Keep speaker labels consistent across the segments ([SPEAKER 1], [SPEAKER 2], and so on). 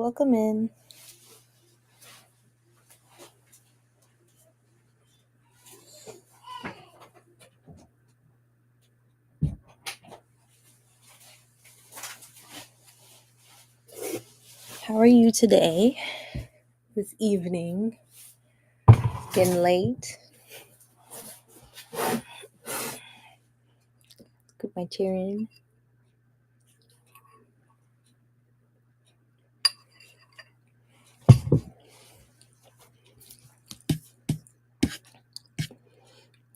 [SPEAKER 1] welcome in. How are you today? This evening? Getting late. Put my chair in.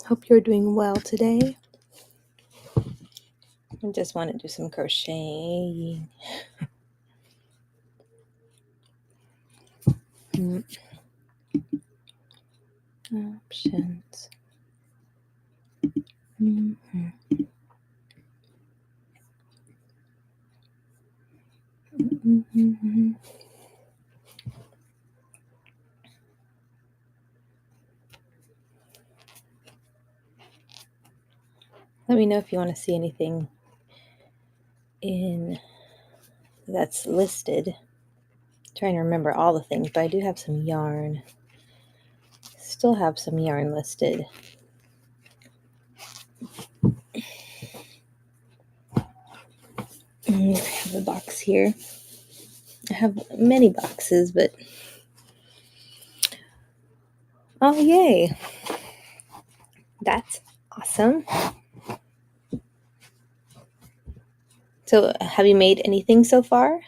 [SPEAKER 1] Hope you're doing well today. I just want to do some crocheting. Options. Mm-hmm. Mm-hmm. Let me know if you want to see anything in that's listed. I'm trying to remember all the things, but I do have some yarn. Still have some yarn listed. I have a box here. I have many boxes, but oh, yay. That's awesome. So, have you made anything so far?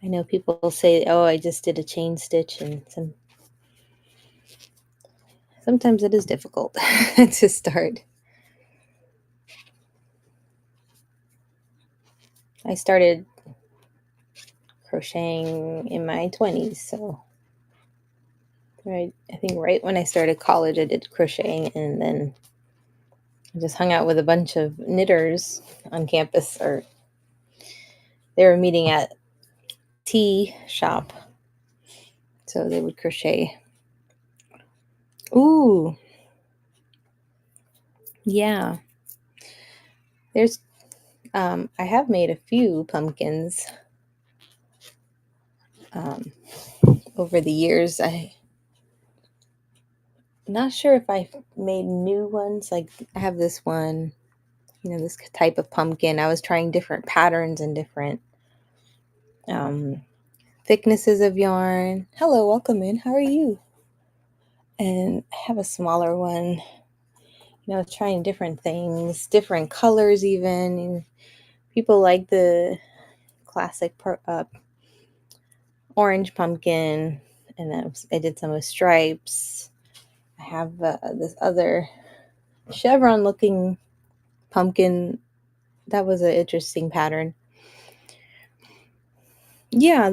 [SPEAKER 1] I know people say, oh, I just did a chain stitch, and sometimes it is difficult to start. I started crocheting in my 20s, so I think right when I started college, I did crocheting, and then I just hung out with a bunch of knitters on campus, or they were meeting at tea shop, so they would crochet. Ooh, yeah. There's, I have made a few pumpkins over the years. I'm not sure if I made new ones. Like I have this one, this type of pumpkin. I was trying different patterns and different thicknesses of yarn. Hello, welcome in. How are you? And I have a smaller one. Trying different things, different colors even. People like the classic orange pumpkin, and then I did some with stripes. I have this other chevron looking pumpkin. That was an interesting pattern. Yeah,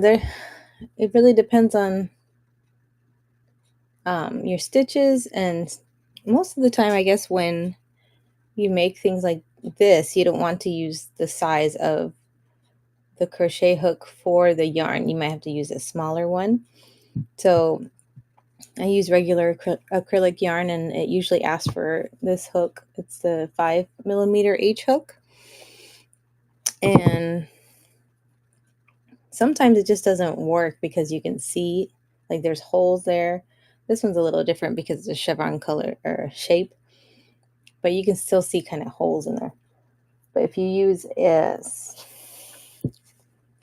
[SPEAKER 1] it really depends on your stitches, and most of the time, I guess, when you make things like this, you don't want to use the size of the crochet hook for the yarn. You might have to use a smaller one. So I use regular acrylic yarn, and it usually asks for this hook. It's the 5mm H hook. And sometimes it just doesn't work because you can see like there's holes there. This one's a little different because it's a chevron color or shape, but you can still see kind of holes in there. But if you use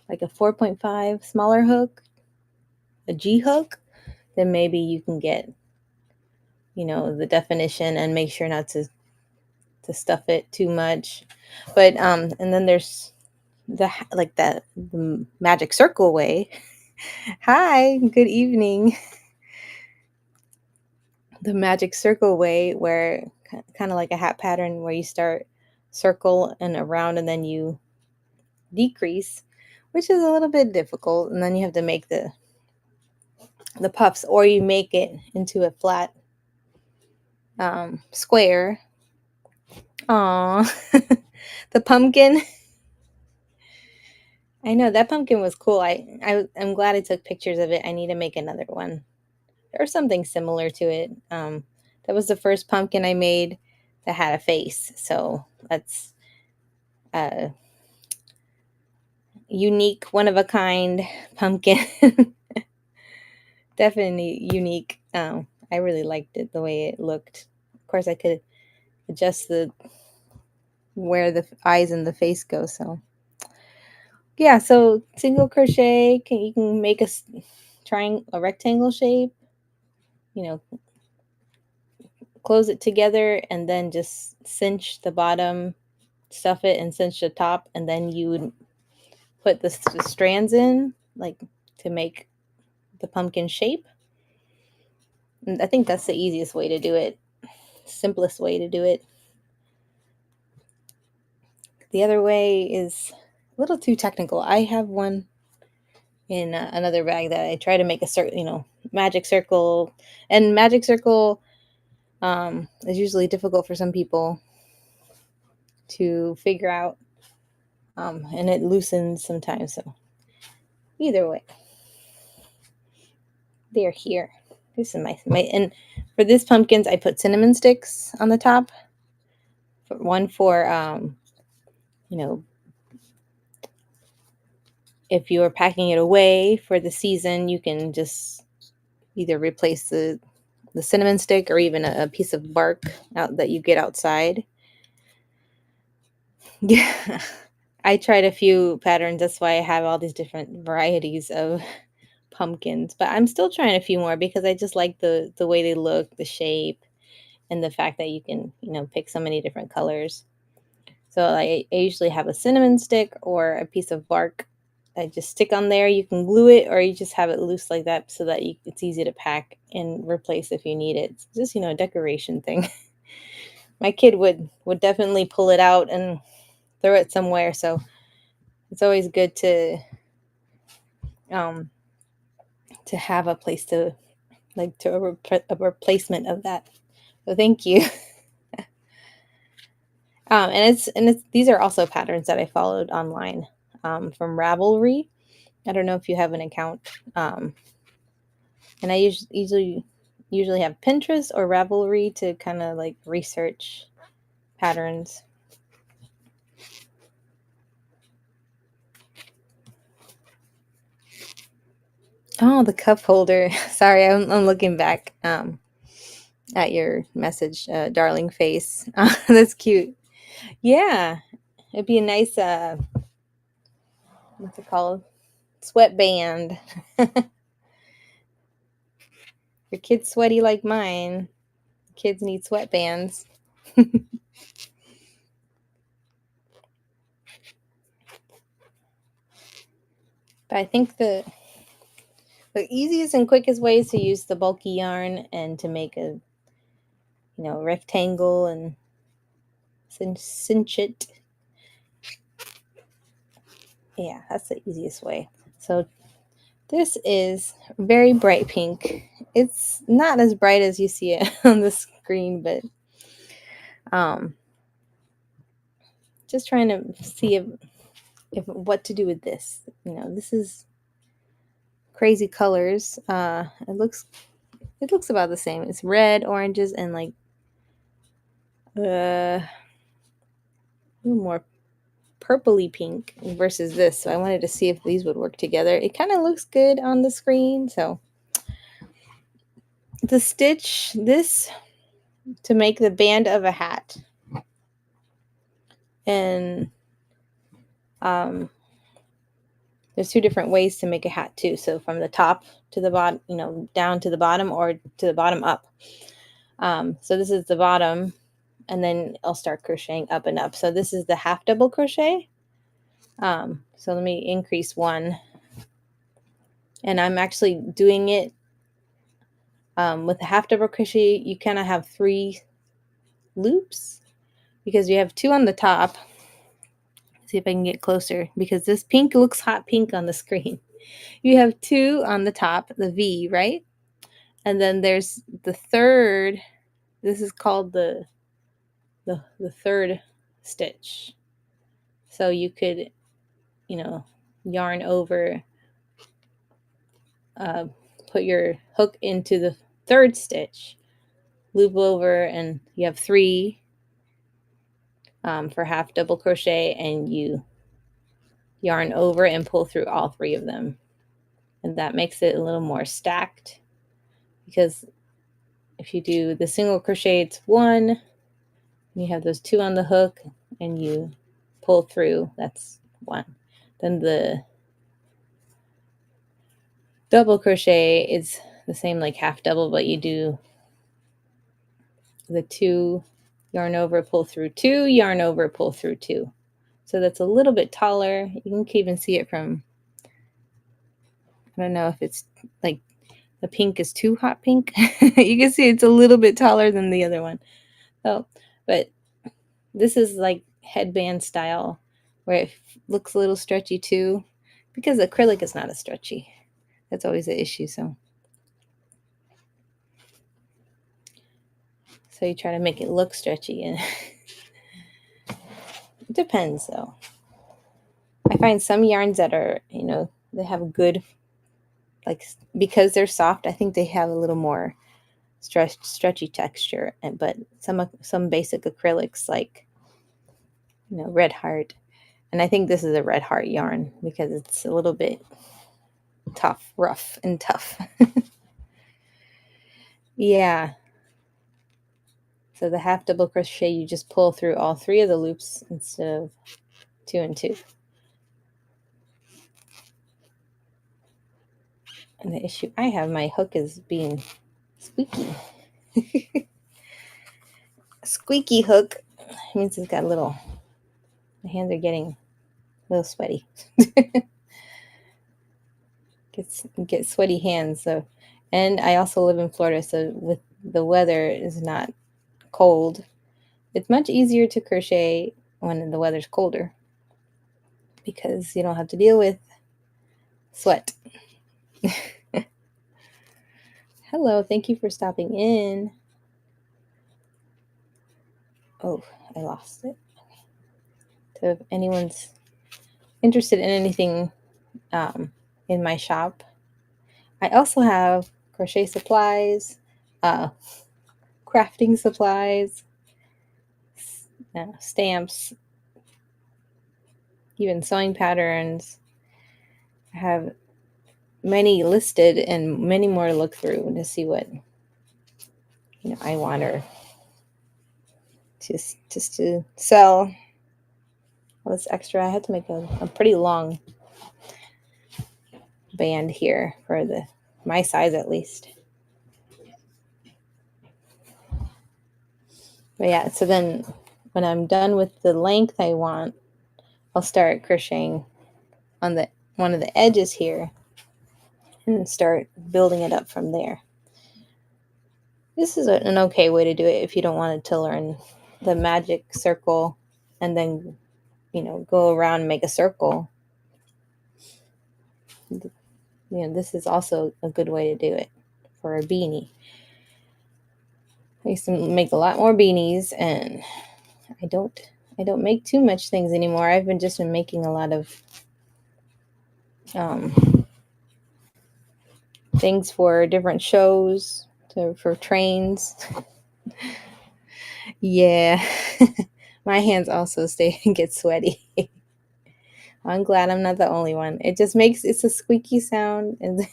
[SPEAKER 1] like a 4.5 smaller hook, a G hook, then maybe you can get, the definition and make sure not to stuff it too much. But and then there's the magic circle way. Hi, good evening. The magic circle way, where kind of like a hat pattern, where you start circle and around and then you decrease, which is a little bit difficult, and then you have to make the puffs, or you make it into a flat square. Aw. The pumpkin. I know that pumpkin was cool. I'm glad I took pictures of it. I need to make another one or something similar to it. That was the first pumpkin I made that had a face. So a unique, one of a kind pumpkin. Definitely unique. I really liked it the way it looked. Of course, I could adjust the where the eyes and the face go. So yeah, so single crochet, you can make a rectangle shape, you know, close it together and then just cinch the bottom, stuff it and cinch the top, and then you would put the strands in, like, to make the pumpkin shape. And I think that's the easiest way to do it, simplest way to do it. The other way is a little too technical. I have one in another bag that I try to make a circle, magic circle. And magic circle is usually difficult for some people to figure out, and it loosens sometimes. So either way, they're here. This is my and for this pumpkins, I put cinnamon sticks on the top. One for you know, if you're packing it away for the season, you can just either replace the cinnamon stick or even a piece of bark out that you get outside. Yeah. I tried a few patterns. That's why I have all these different varieties of pumpkins. But I'm still trying a few more because I just like the way they look, the shape, and the fact that you can, pick so many different colors. So I usually have a cinnamon stick or a piece of bark. I just stick on there. You can glue it or you just have it loose like that so that it's easy to pack and replace if you need it. It's just, a decoration thing. My kid would definitely pull it out and throw it somewhere. So it's always good um to have a place to, like, a replacement of that. So thank you. And it's these are also patterns that I followed online, from Ravelry. I don't know if you have an account. And I usually have Pinterest or Ravelry to kind of like research patterns. Oh, the cup holder. Sorry, I'm looking back at your message, darling face. That's cute. Yeah, it'd be a nice what's it called? Sweatband. Your kid's sweaty like mine. Kids need sweatbands. But I think the easiest and quickest way is to use the bulky yarn and to make a rectangle and cinch it. Yeah, that's the easiest way. So this is very bright pink. It's not as bright as you see it on the screen, but just trying to see if what to do with this. This is crazy colors. It looks about the same. It's red, oranges, and like a little more purpley pink versus this. So I wanted to see if these would work together. It kind of looks good on the screen. So the stitch this to make the band of a hat. And there's two different ways to make a hat too. So from the top to the bottom, down to the bottom, or to the bottom up. So this is the bottom, and then I'll start crocheting up and up. So this is the half double crochet. So let me increase one. And I'm actually doing it with the half double crochet. You kind of have 3 loops because you have 2 on the top. Let's see if I can get closer because this pink looks hot pink on the screen. You have 2 on the top, the V, right? And then there's the third. This is called the third stitch. So you could, yarn over, put your hook into the third stitch, loop over, and you have 3 for half double crochet, and you yarn over and pull through all 3 of them. And that makes it a little more stacked, because if you do the single crochet, it's 1, you have those 2 on the hook, and you pull through, that's 1. Then the double crochet is the same, like half double, but you do the 2, yarn over, pull through 2, yarn over, pull through 2. So that's a little bit taller. You can even see it from, I don't know if it's like the pink is too hot pink. You can see it's a little bit taller than the other one. So, but this is like headband style, where it looks a little stretchy too, because acrylic is not as stretchy. That's always the issue. So you try to make it look stretchy, and it depends though. I find some yarns that are, they have a good, like, because they're soft, I think they have a little more stretchy texture. But some basic acrylics, like, Red Heart, and I think this is a Red Heart yarn because it's a little bit tough, rough and tough. Yeah. So the half double crochet, you just pull through all 3 of the loops instead of 2 and 2. And the issue I have, my hook is being squeaky. Squeaky hook means it's got my hands are getting a little sweaty. Get sweaty hands. So, and I also live in Florida, so with the weather is not cold, it's much easier to crochet when the weather's colder, because you don't have to deal with sweat. Hello, thank you for stopping in. Oh, I lost it. So if anyone's interested in anything in my shop, I also have crochet supplies, crafting supplies, stamps, even sewing patterns. I have many listed and many more to look through to see what I want, or just to sell. All this extra. I had to make a pretty long band here for my size, at least. But yeah, so then when I'm done with the length I want, I'll start crocheting on one of the edges here and start building it up from there. This is an okay way to do it if you don't want to learn the magic circle and then go around and make a circle. This is also a good way to do it for a beanie. I used to make a lot more beanies, and I don't make too much things anymore. I've been making a lot of things for different shows, for trains. Yeah. My hands also get sweaty. I'm glad I'm not the only one. It's a squeaky sound, and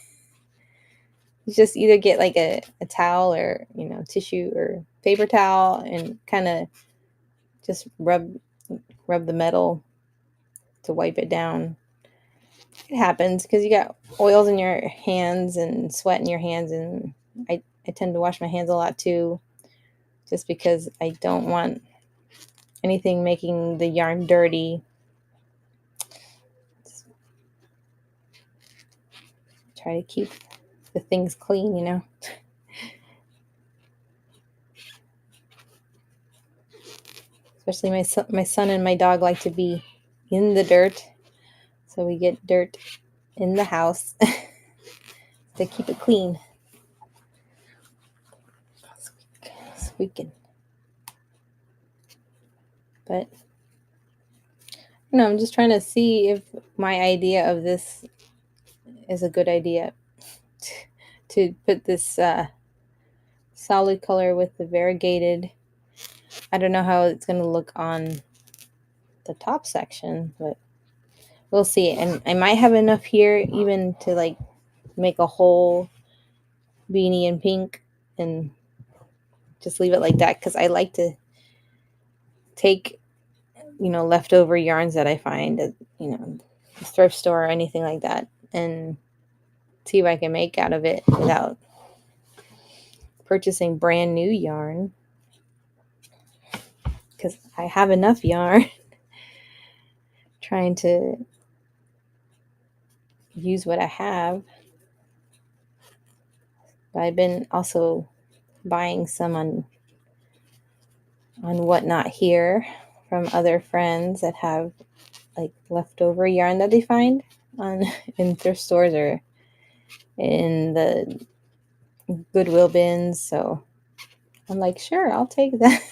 [SPEAKER 1] you just either get like a towel, or tissue or paper towel, and kind of just rub the metal to wipe it down. It happens because you got oils in your hands and sweat in your hands, and I tend to wash my hands a lot too, just because I don't want anything making the yarn dirty. Try to keep the things clean, Especially my son and my dog like to be in the dirt, so we get dirt in the house to keep it clean. Squeaking. But I'm just trying to see if my idea of this is a good idea, to put this solid color with the variegated. I don't know how it's going to look on the top section, but we'll see. And I might have enough here even to like make a whole beanie in pink and just leave it like that, because I like to take, leftover yarns that I find at, the thrift store or anything like that, and see if I can make out of it without purchasing brand new yarn, because I have enough yarn. Trying to use what I have. But I've been also buying some on Whatnot here from other friends that have like leftover yarn that they find on in thrift stores or in the Goodwill bins. So I'm like, sure, I'll take that.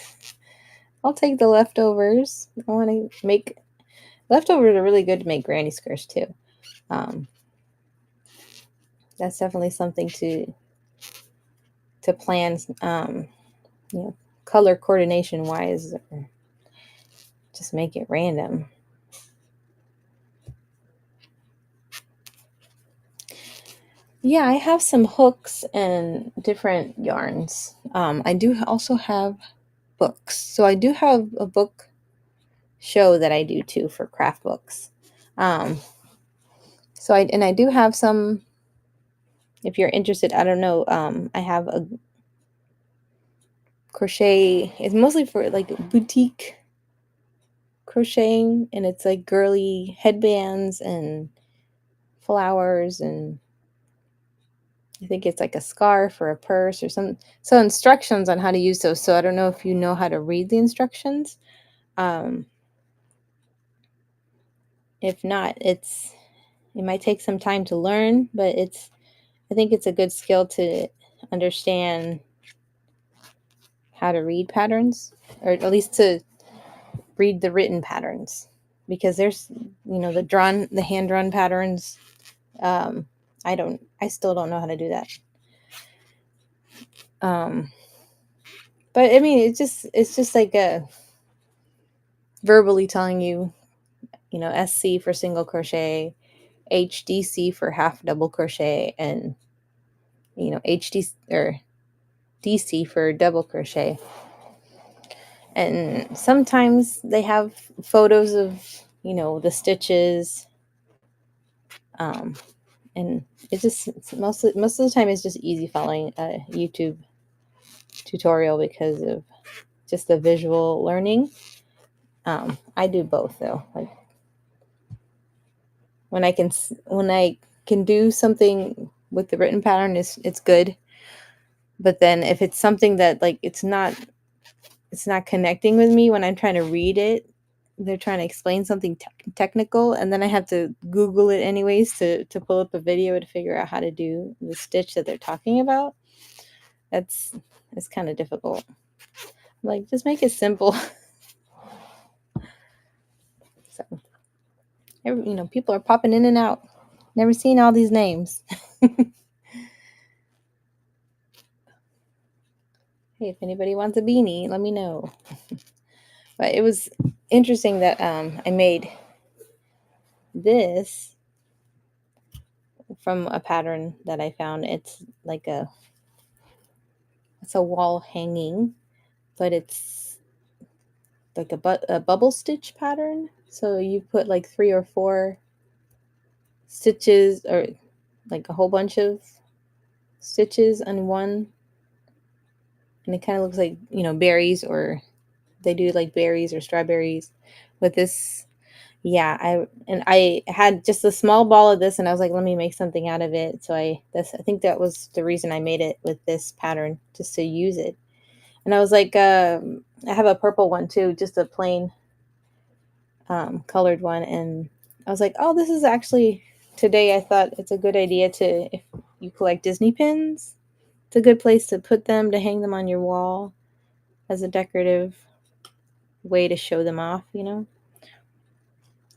[SPEAKER 1] I'll take the leftovers. I want to make leftovers are really good to make granny skirts too. That's definitely something to plan. Color coordination wise, or just make it random. Yeah, I have some hooks and different yarns. I do also have books. So I do have a book show that I do too for craft books. I do have some, if you're interested, I don't know, I have a crochet. It's mostly for like boutique crocheting, and it's like girly headbands and flowers, and I think it's like a scarf or a purse or some. So instructions on how to use those. So I don't know if you know how to read the instructions. If not, it might take some time to learn, but I think it's a good skill to understand how to read patterns, or at least to read the written patterns, because there's, the hand drawn patterns. I still don't know how to do that. But I mean, it's just like a verbally telling you, SC for single crochet, HDC for half double crochet, and HD or DC for double crochet. And sometimes they have photos of, the stitches. And it's most of the time it's just easy following a YouTube tutorial because of just the visual learning. I do both though. Like when I can do something with the written pattern, it's good. But then if it's something that like it's not connecting with me when I'm trying to read it, they're trying to explain something technical, and then I have to Google it anyways to pull up a video to figure out how to do the stitch that they're talking about. It's kind of difficult. Like, just make it simple. So, people are popping in and out. Never seen all these names. Hey, if anybody wants a beanie, let me know. But it was interesting that I made this from a pattern that I found. It's like it's a wall hanging, but it's like a bubble stitch pattern. So you put like 3 or 4 stitches, or like a whole bunch of stitches on one, and it kind of looks like, berries, or they do like berries or strawberries with this. Yeah, I had just a small ball of this, and I was like, let me make something out of it. So I think that was the reason I made it with this pattern, just to use it. And I was like, I have a purple one too, just a plain colored one, and I was like, oh, this is actually, today I thought it's a good idea to, if you collect Disney pins, it's a good place to put them, to hang them on your wall as a decorative way to show them off,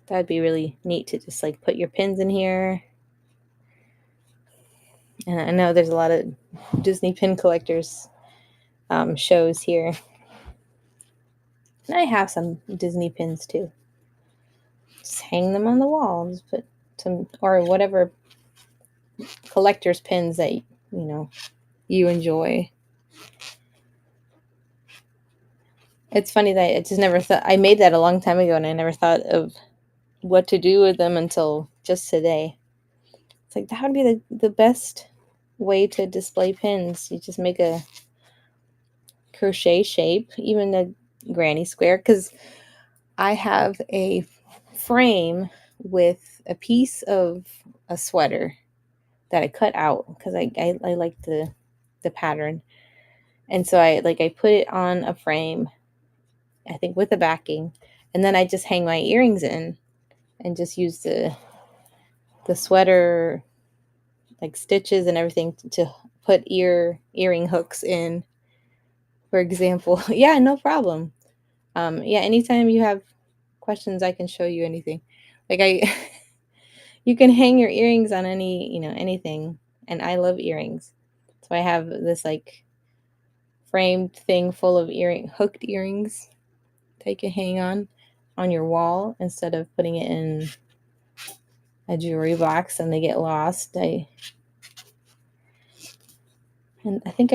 [SPEAKER 1] That'd be really neat to just like put your pins in here. And I know there's a lot of Disney pin collectors shows here. And I have some Disney pins too. just hang them on the wall. Just put some, or whatever collector's pins that you enjoy. It's funny that I just never thought, I made that a long time ago and I never thought of what to do with them until just today. It's like that would be the best way to display pins. You just make a crochet shape, even a granny square, because I have a frame with a piece of a sweater that I cut out because I like the pattern. And so I put it on a frame, I think with a backing, and then I just hang my earrings in and just use the sweater like stitches and everything to put earring hooks in, for example. Yeah, no problem. Yeah, anytime you have questions, I can show you anything. Like you can hang your earrings on anything, and I love earrings. So I have this like framed thing full of hooked earrings that you can hang on your wall instead of putting it in a jewelry box and they get lost. I think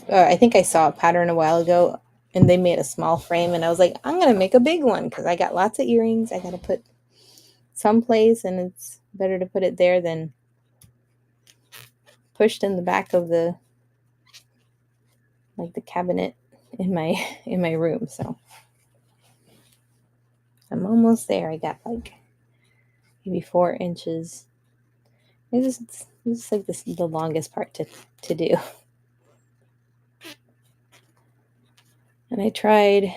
[SPEAKER 1] I think I saw a pattern a while ago and they made a small frame and I was like, I'm going to make a big one because I got lots of earrings. I got to put someplace and it's better to put it there than pushed in the back of the cabinet in my room. So I'm almost there. I got like maybe 4 inches. It's like the longest part to do. And I tried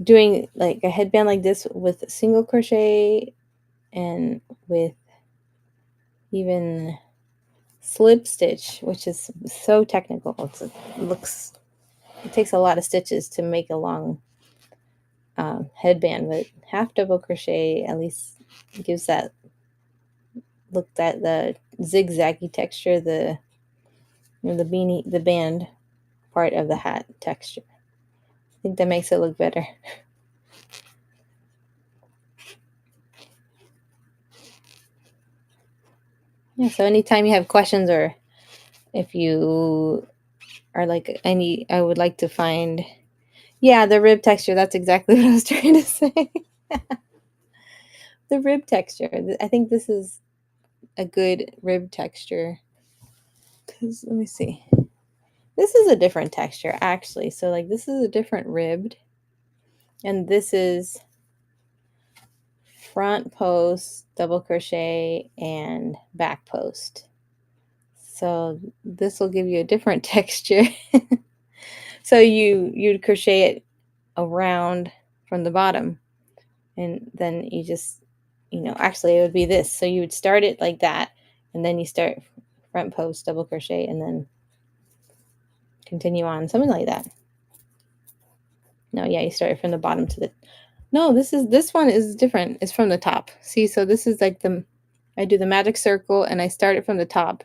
[SPEAKER 1] doing like a headband like this with single crochet and with even slip stitch, which is so technical. It takes a lot of stitches to make a long headband, but half double crochet at least gives that look, that the zigzaggy texture, the band part of the hat texture. I think that makes it look better. Yeah, so anytime you have questions or if you are like, I would like to find, yeah, the rib texture, that's exactly what I was trying to say. The rib texture. I think this is a good rib texture. Because, let me see. This is a different texture, actually. So, like, this is a different ribbed. And this is front post, double crochet, and back post. So this will give you a different texture. So you'd crochet it around from the bottom, and then you just, actually it would be this. So you would start it like that, and then you start front post, double crochet, and then continue on, something like that. No, yeah, you start from the bottom to the, no, this one is different. It's from the top. See, so this is like I do the magic circle and I start it from the top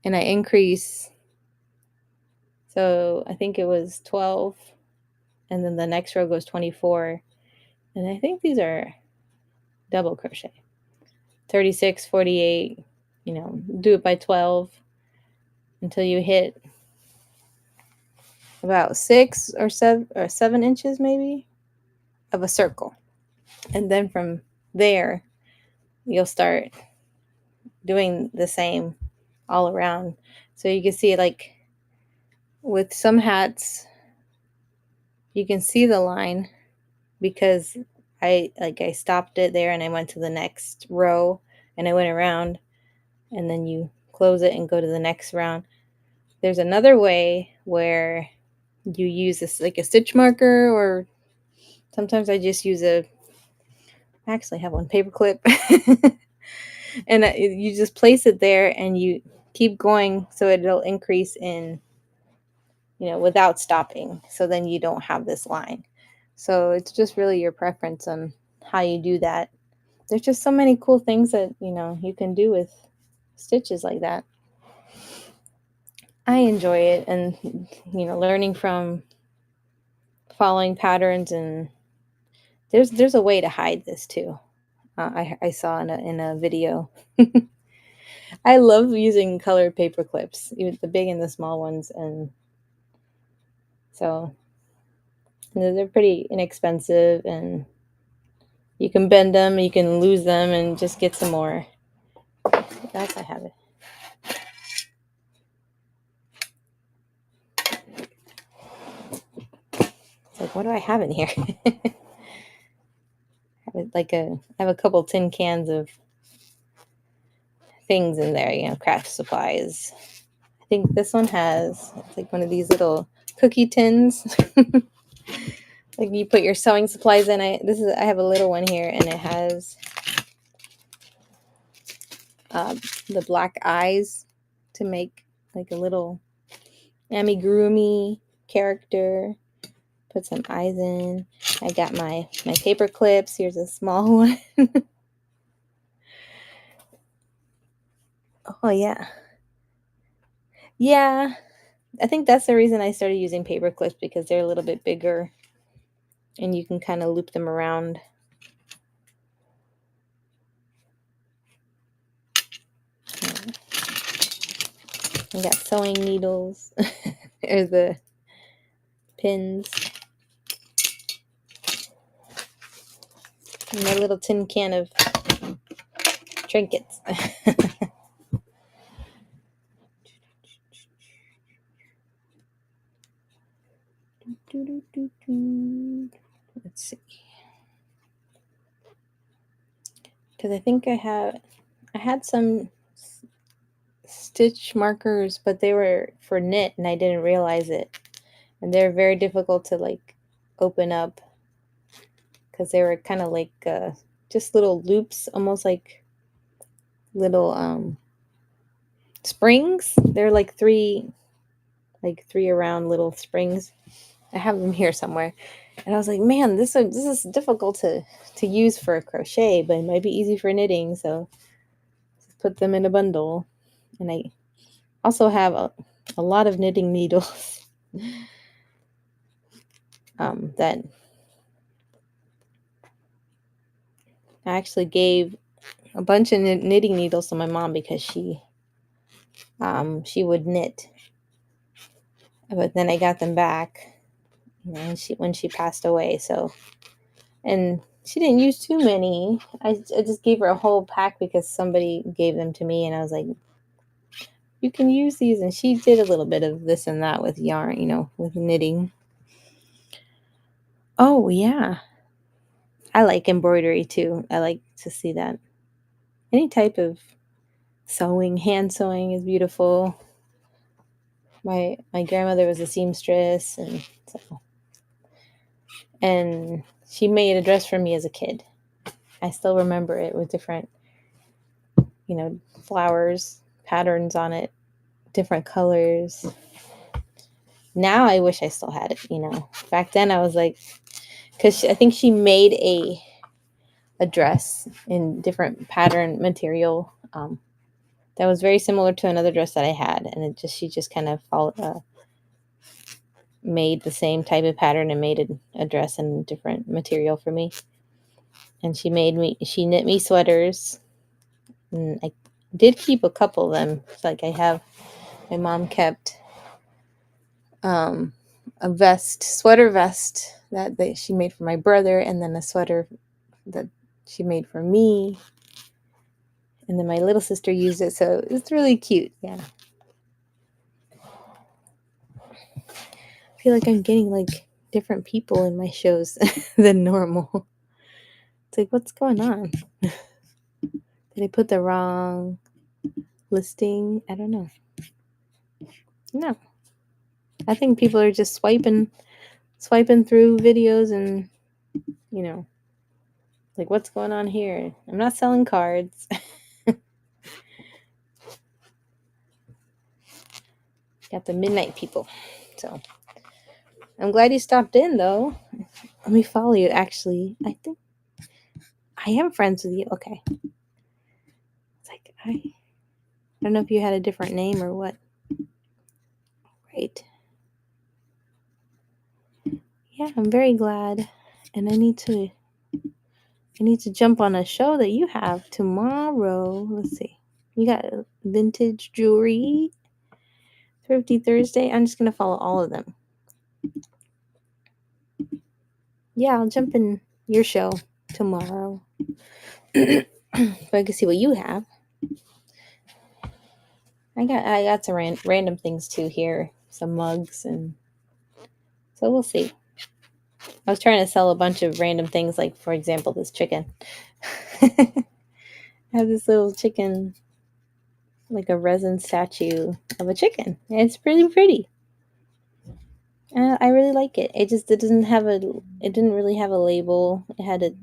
[SPEAKER 1] and I increase. So I think it was 12 and then the next row goes 24. And I think these are double crochet. 36, 48, do it by 12 until you hit about 6 or 7 inches maybe of a circle. And then from there, you'll start doing the same all around. So you can see, like, with some hats, you can see the line because I stopped it there and I went to the next row and I went around and then you close it and go to the next round. There's another way where you use this like a stitch marker, or sometimes I just use I actually have one paper clip and you just place it there and you keep going so it'll increase in, without stopping. So then you don't have this line. So it's just really your preference on how you do that. There's just so many cool things that, you can do with stitches like that. I enjoy it, and, learning from following patterns and There's a way to hide this too. I saw in a video. I love using colored paper clips, even the big and the small ones, and so they're pretty inexpensive, and you can bend them, you can lose them, and just get some more. That's I have it. It's like, what do I have in here? I have a couple tin cans of things in there, craft supplies. I think this one has, it's like one of these little cookie tins. Like you put your sewing supplies in. I have a little one here, and it has the black eyes to make like a little amigurumi character. Put some eyes in. I got my paper clips. Here's a small one. Oh yeah. Yeah. I think that's the reason I started using paper clips, because they're a little bit bigger and you can kind of loop them around. I got sewing needles. There's the pins. And my little tin can of trinkets. Let's see. Because I think I had some stitch markers, but they were for knit and I didn't realize it. And they're very difficult to like open up, because they were kind of like just little loops, almost like little springs. They're like three around little springs. I have them here somewhere. And I was like, man, this is difficult to use for a crochet, but it might be easy for knitting. So just put them in a bundle. And I also have a lot of knitting needles that I actually gave a bunch of knitting needles to my mom, because she would knit. But then I got them back, when she passed away. So, and she didn't use too many. I just gave her a whole pack because somebody gave them to me, and I was like, you can use these. And she did a little bit of this and that with yarn, with knitting. Oh yeah, I like embroidery too. I like to see that. Any type of sewing, hand sewing is beautiful. My grandmother was a seamstress, and she made a dress for me as a kid. I still remember it with different, flowers, patterns on it, different colors. Now I wish I still had it. Back then I was like, because I think she made a dress in different pattern material that was very similar to another dress that I had, and she just kind of made the same type of pattern and made a dress in different material for me. And she knit me sweaters, and I did keep a couple of them. Like my mom kept a sweater vest that she made for my brother, and then a sweater that she made for me. And then my little sister used it, so it's really cute. Yeah. I feel like I'm getting like different people in my shows than normal. It's like, what's going on? Did I put the wrong listing? I don't know. No. I think people are just swiping through videos and, like, what's going on here? I'm not selling cards. Got the midnight people. So I'm glad you stopped in, though. Let me follow you, actually. I think I am friends with you. Okay. It's like, I don't know if you had a different name or what. Right. Yeah, I'm very glad. And I need to I need to jump on a show that you have tomorrow. Let's see. You got vintage jewelry, Thrifty Thursday. I'm just going to follow all of them. Yeah, I'll jump in your show tomorrow. So I can see what you have. I got some random things too here. Some mugs, and so we'll see. I was trying to sell a bunch of random things, like, for example, this chicken. I have this little chicken, like a resin statue of a chicken. And it's really pretty. I really like it. It didn't really have a label. It had a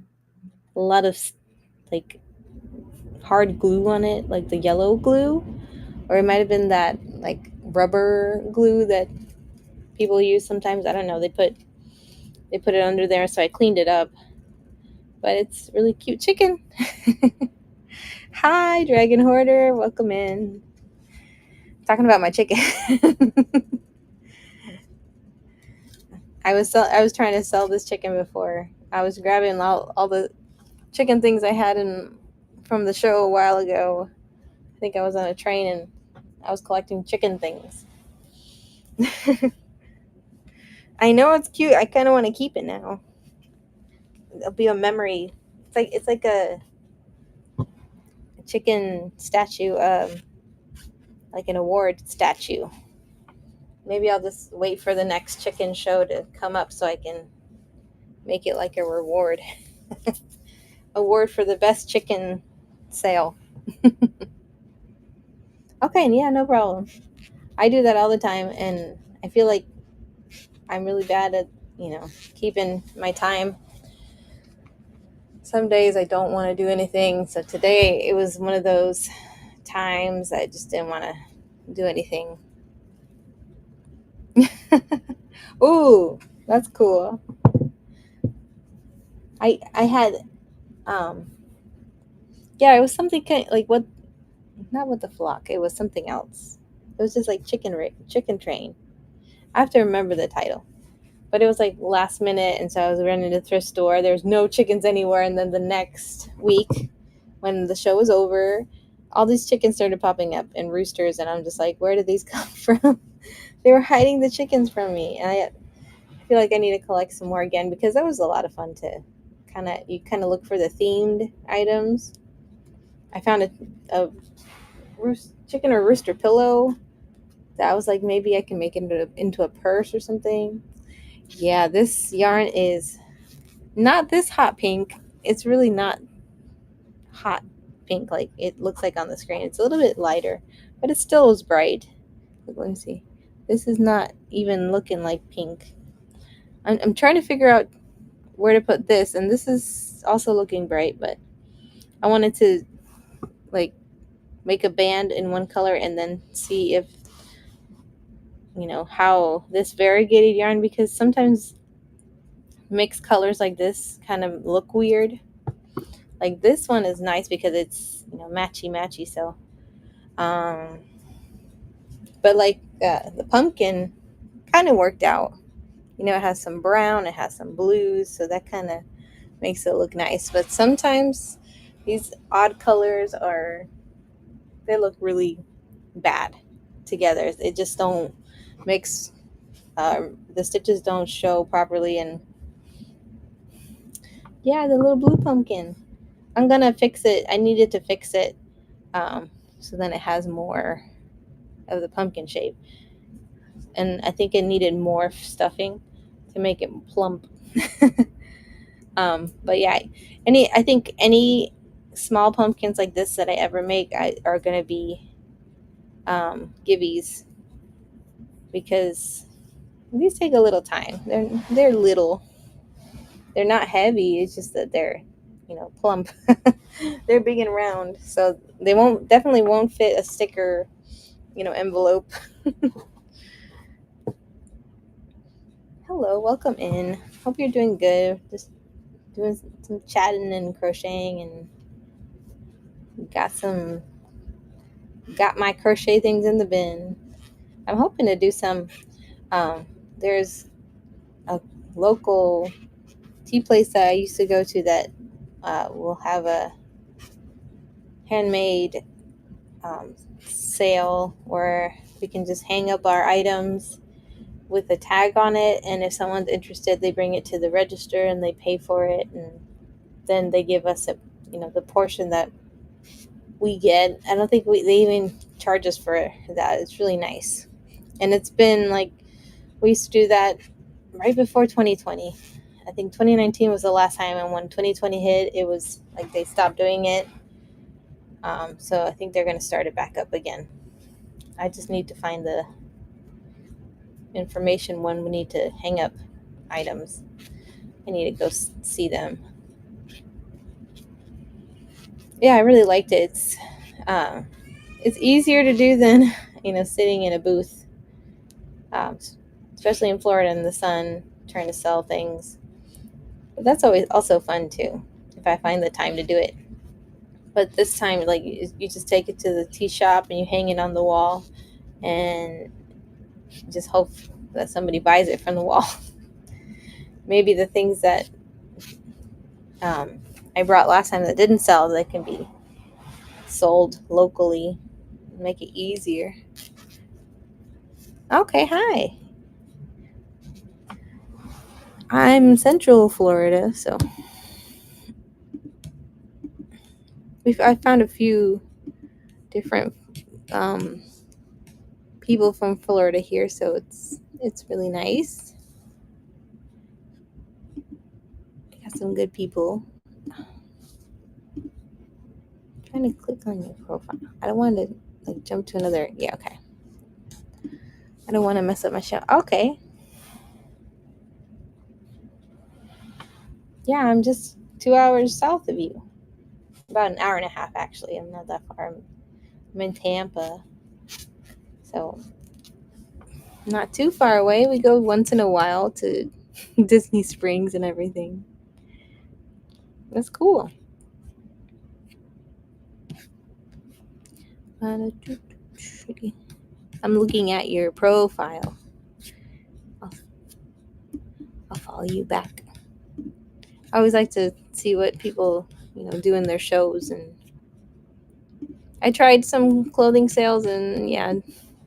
[SPEAKER 1] lot of like hard glue on it, like the yellow glue, or it might have been that like rubber glue that people use sometimes. I don't know. They put it under there, so I cleaned it up. But it's really cute chicken. Hi, Dragon Hoarder. Welcome in. Talking about my chicken. I was trying to sell this chicken before. I was grabbing all the chicken things I had from the show a while ago. I think I was on a train and I was collecting chicken things. I know it's cute. I kind of want to keep it now. It'll be a memory. It's like a chicken statue, like an award statue. Maybe I'll just wait for the next chicken show to come up so I can make it like a reward. Award for the best chicken sale. Okay, yeah, no problem. I do that all the time, and I feel like I'm really bad at, keeping my time. Some days I don't want to do anything. So today it was one of those times I just didn't want to do anything. Ooh, that's cool. I had yeah, it was something kind like what, not with the flock. It was something else. It was just like chicken train. I have to remember the title. But it was like last minute, and so I was running to the thrift store. There was no chickens anywhere, and then the next week, when the show was over, all these chickens started popping up and roosters, and I'm just like, where did these come from? They were hiding the chickens from me, and I feel like I need to collect some more again because that was a lot of fun to kind of look for the themed items. I found a chicken or rooster pillow that I was like, maybe I can make it into a purse or something. Yeah, this yarn is not this hot pink. It's really not hot pink like it looks like on the screen. It's a little bit lighter, but it still is bright. Let me see. This is not even looking like pink. I'm trying to figure out where to put this, and this is also looking bright, but I wanted to like make a band in one color and then see if how this variegated yarn, because sometimes mixed colors like this kind of look weird. Like this one is nice because it's matchy. So, but like the pumpkin kind of worked out. It has some brown, it has some blues, so that kind of makes it look nice. But sometimes these odd colors they look really bad together. It just don't mix. The stitches don't show properly, and yeah, the little blue pumpkin. I'm gonna fix it. I needed to fix it, so then it has more of the pumpkin shape, and I think it needed more stuffing to make it plump. But yeah, I think any small pumpkins like this that I ever make are gonna be gibbies, because these take a little time. They're little. They're not heavy. It's just that they're plump. They're big and round, so they definitely won't fit a sticker envelope. Hello, welcome in. Hope you're doing good. Just doing some chatting and crocheting, and got my crochet things in the bin. I'm hoping to do some. There's a local tea place that I used to go to that we'll have a handmade sale where we can just hang up our items with a tag on it, and if someone's interested, they bring it to the register and they pay for it, and then they give us the portion that we get. I don't think they even charge us for that. It's really nice, and it's been like we used to do that right before 2020. I think 2019 was the last time, and when 2020 hit, it was like they stopped doing it. So I think they're going to start it back up again. I just need to find the information when we need to hang up items. I need to go see them. Yeah, I really liked it. It's easier to do than sitting in a booth, um, especially in Florida in the sun, trying to sell things. But that's always also fun too, if I find the time to do it. But this time, like you just take it to the tea shop and you hang it on the wall, and just hope that somebody buys it from the wall. Maybe the things that I brought last time that didn't sell, that can be sold locally, make it easier. Okay, hi. I'm Central Florida, so I found a few different people from Florida here, so it's really nice. Got some good people. Trying to click on your profile. I don't want to jump to another. Yeah, okay. I don't want to mess up my show. Okay. Yeah, I'm just 2 hours south of you. About an hour and a half, actually. I'm not that far. I'm in Tampa, so not too far away. We go once in a while to Disney Springs and everything. That's cool. I'm looking at your profile. I'll follow you back. I always like to see what people, do in their shows, and I tried some clothing sales, and yeah,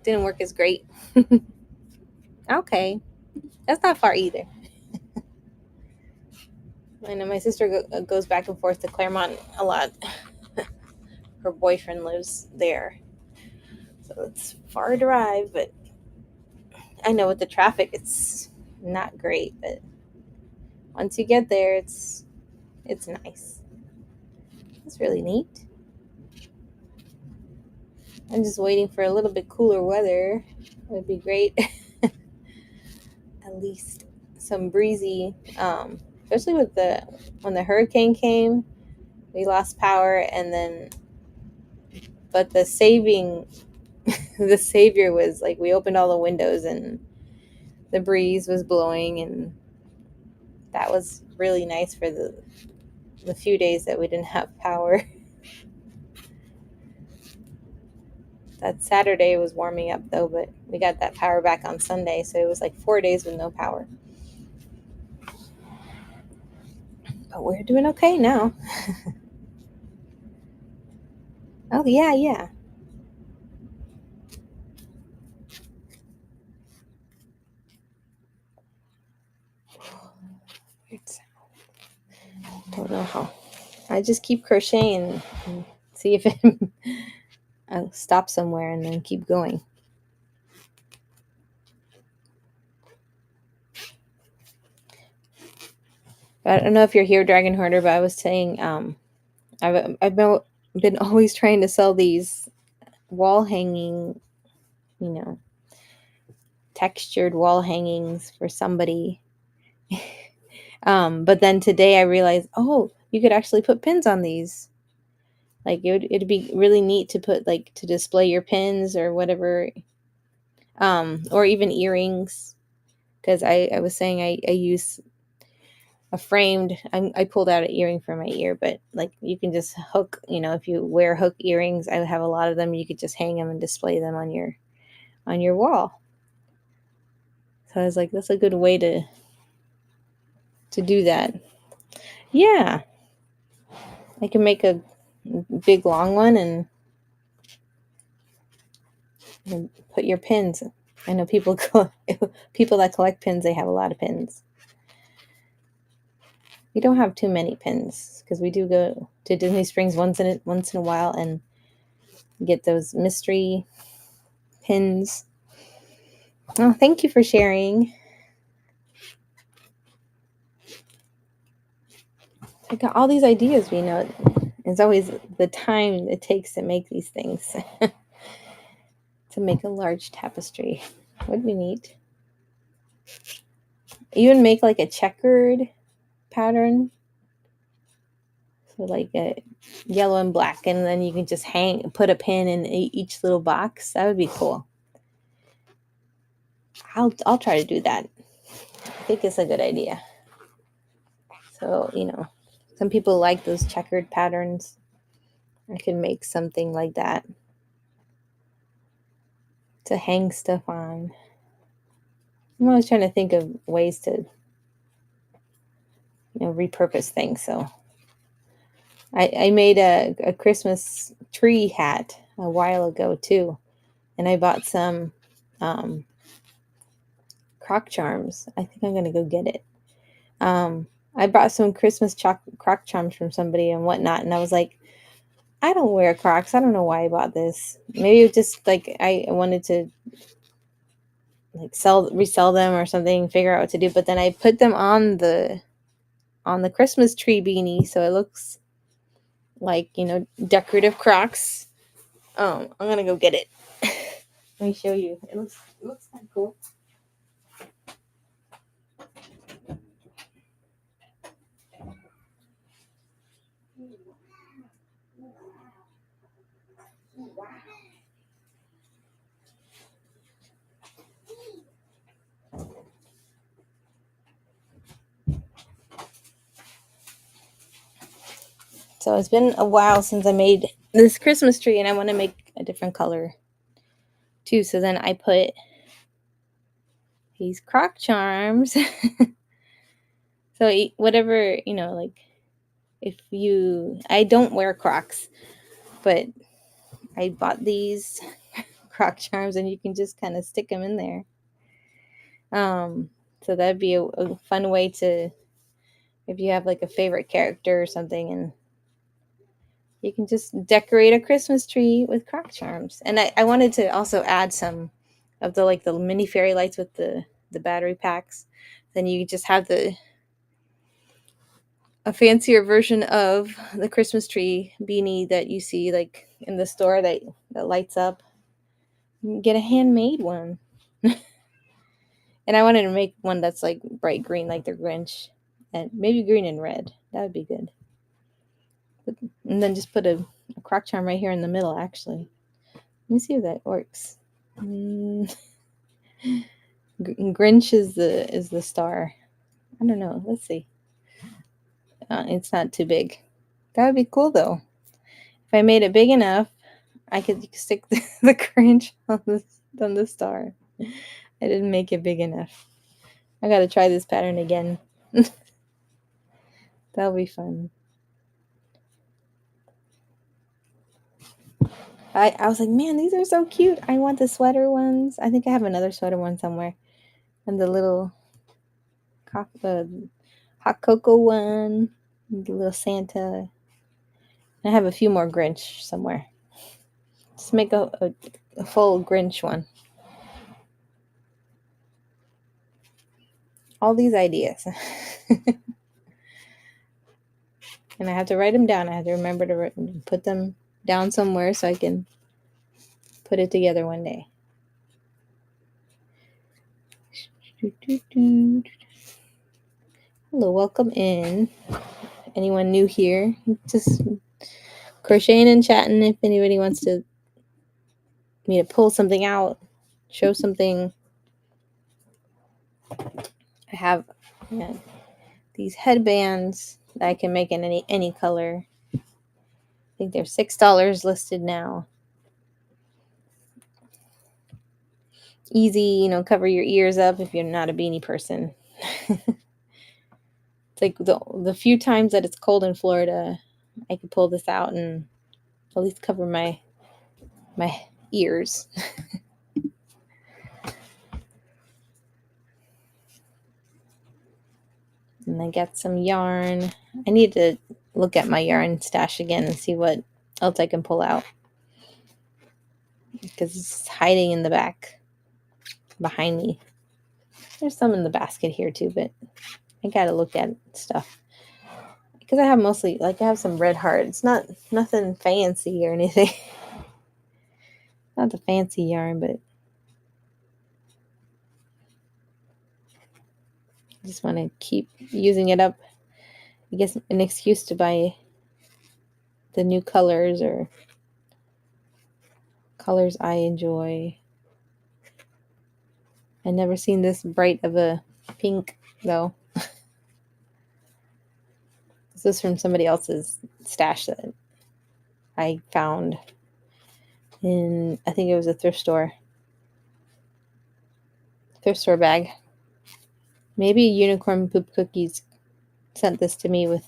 [SPEAKER 1] didn't work as great. Okay, that's not far either. I know my sister goes back and forth to Claremont a lot. Her boyfriend lives there, so it's far a drive, but I know with the traffic it's not great, but once you get there, it's nice. It's really neat. I'm just waiting for a little bit cooler weather. It would be great. At least some breezy, especially with when the hurricane came, we lost power, and then but the the savior was like we opened all the windows and the breeze was blowing, and that was really nice for the few days that we didn't have power. That Saturday was warming up though, but we got that power back on Sunday, so it was like 4 days with no power. But we're doing okay now. Oh yeah. Don't know how. I just keep crocheting and see if I'll stop somewhere and then keep going. I don't know if you're here, Dragon Hoarder, but I was saying I've been always trying to sell these wall hanging, textured wall hangings for somebody. But then today I realized, oh, you could actually put pins on these. Like it'd be really neat to put to display your pins or whatever, or even earrings. Because I was saying I use a framed. I pulled out an earring for my ear, but you can just hook. If you wear hook earrings, I have a lot of them. You could just hang them and display them on your wall. So I was like, that's a good way to do that. Yeah. I can make a big long one and put your pins. I know people people that collect pins, they have a lot of pins. We don't have too many pins because we do go to Disney Springs once in a while and get those mystery pins. Oh, thank you for sharing. I got all these ideas. We know it's always the time it takes to make these things. To make a large tapestry would be neat. Even make like a checkered pattern, so like a yellow and black, and then you can just put a pin in each little box. That would be cool. I'll try to do that. I think it's a good idea. So, some people like those checkered patterns. I can make something like that to hang stuff on. I'm always trying to think of ways to, repurpose things. So I made a Christmas tree hat a while ago too. And I bought some croc charms. I think I'm going to go get it. I bought some Christmas croc charms from somebody and whatnot. And I was like, I don't wear Crocs. I don't know why I bought this. Maybe it was just like I wanted to like resell them or something, figure out what to do. But then I put them on the Christmas tree beanie, so it looks like, decorative Crocs. I'm gonna go get it. Let me show you. It looks kind of cool. So it's been a while since I made this Christmas tree, and I want to make a different color too. So then I put these croc charms. So whatever, like I don't wear Crocs, but I bought these croc charms and you can just kind of stick them in there. So that'd be a fun way to, if you have like a favorite character or something, and you can just decorate a Christmas tree with croc charms. And I wanted to also add some of the mini fairy lights with the battery packs. Then you just have a fancier version of the Christmas tree beanie that you see like in the store that lights up. Get a handmade one. And I wanted to make one that's like bright green, like the Grinch, and maybe green and red. That would be good. And then just put a croc charm right here in the middle, actually. Let me see if that works. Grinch is the star. I don't know. Let's see. It's not too big. That would be cool, though. If I made it big enough, I could stick the Grinch on the star. I didn't make it big enough. I got to try this pattern again. That'll be fun. I was like, man, these are so cute. I want the sweater ones. I think I have another sweater one somewhere. And the little hot cocoa one. The little Santa. I have a few more Grinch somewhere. Just make a full Grinch one. All these ideas. And I have to write them down. I have to remember to put them down somewhere so I can put it together one day. Hello, welcome in. Anyone new here? Just crocheting and chatting. If anybody wants me to pull something out, show something. I have these headbands that I can make in any color. I think they're $6 listed now. Easy, cover your ears up if you're not a beanie person. It's like the few times that it's cold in Florida, I could pull this out and at least cover my ears. And I got some yarn. I need to look at my yarn stash again and see what else I can pull out, because it's hiding in the back behind me. There's some in the basket here too, but I gotta look at stuff, because I have mostly, like, I have some red heart. It's not nothing fancy or anything. Not the fancy yarn, but I just want to keep using it up. I guess an excuse to buy the new colors, or colors I enjoy. I never seen this bright of a pink though. This is from somebody else's stash that I found in, I think it was a thrift store bag. Maybe Unicorn Poop Cookies sent this to me with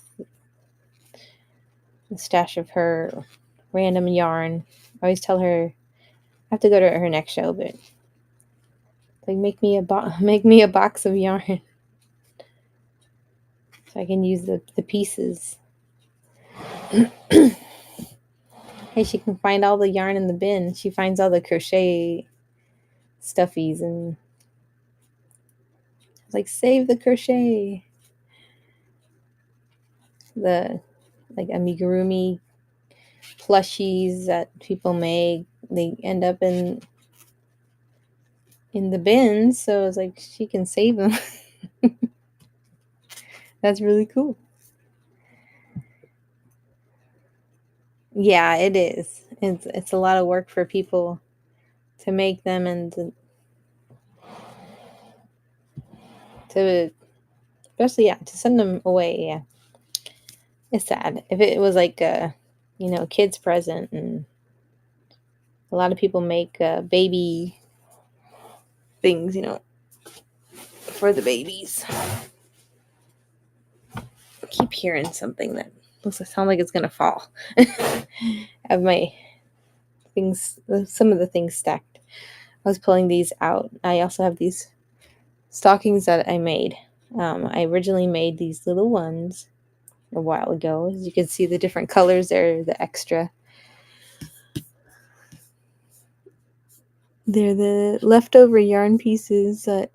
[SPEAKER 1] a stash of her random yarn. I always tell her I have to go to her next show, but like, make me a box of yarn so I can use the pieces. Hey, she can find all the yarn in the bin. She finds all the crochet stuffies, and I was like, save the crochet. The, like, amigurumi plushies that people make, they end up in the bins, so it's like she can save them. That's really cool. Yeah, it is. It's a lot of work for people to make them, and to especially, yeah, to send them away. Yeah, it's sad. If it was like a, kid's present, and a lot of people make baby things, for the babies. I keep hearing something that sound like it's gonna fall. I have my things, some of the things stacked. I was pulling these out. I also have these stockings that I made. I originally made these little ones a while ago. As you can see, the different colors there, the extra. They're the leftover yarn pieces that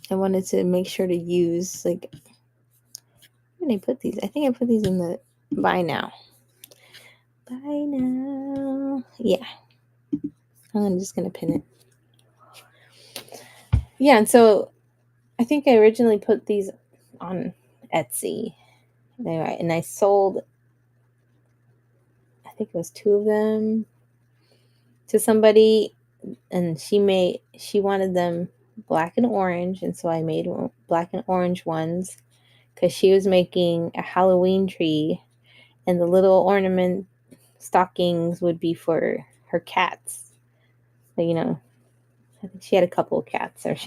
[SPEAKER 1] I wanted to make sure to use. Like, where did I put these? I think I put these in the buy now. Buy now. Yeah. I'm just going to pin it. Yeah, and so I think I originally put these on Etsy. And I sold, I think it was 2 of them to somebody, and she wanted them black and orange, and so I made black and orange ones, because she was making a Halloween tree, and the little ornament stockings would be for her cats. So, I think she had a couple of cats, but